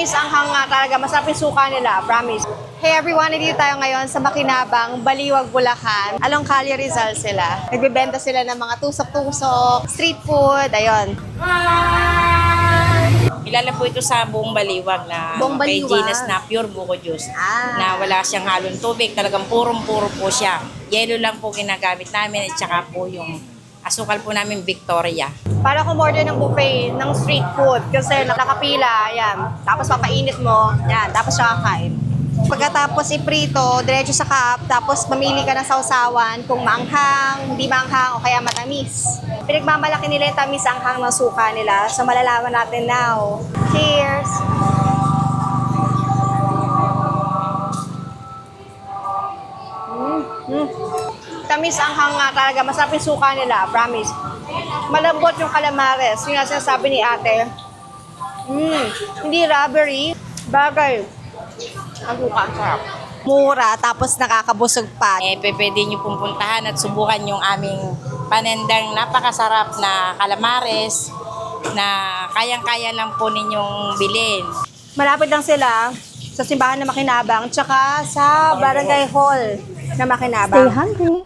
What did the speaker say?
Tamis ang hanga talaga. Masarap yung suka nila, promise. Hey everyone, nandito tayo ngayon sa Makinabang, Baliwag, Bulacan. Along Calle Rizal sila. Nagbebenta sila ng mga tusok-tusok, street food, ayun. Kilala po ito sa buong Baliwag na Buong may Baliwag. genus na pure buko juice. Ah. Na wala siyang halong tubig, talagang purong-puro po siya. Yelo lang po ginagamit namin at saka po yung asukal po namin Victoria. Para kumorder ng buffet ng street food kasi nakapila, yan. Tapos papainit mo, yan. Tapos siya kakain. Pagkatapos iprito, diretso sa cup, tapos mamili ka ng sausawan kung maanghang, hindi maanghang o kaya matamis. Pinagmamalaki nila yung tamis ang hang ng suka nila. So malalaman natin now. Cheers! Tamis ang hanga talaga. Masarap yung suka nila, promise. Malambot yung calamares. Yung nga sinasabi ni ate. Hindi rubbery. Bagay. Ang suka, ang sarap. Mura, tapos nakakabusog pa. Pwede nyo pong puntahan at subukan yung aming panendang napakasarap na calamares na kayang-kaya lang po ninyong bilhin. Malapit lang sila sa simbahan na Makinabang tsaka sa barangay hall na Makinabang. Stay hungry.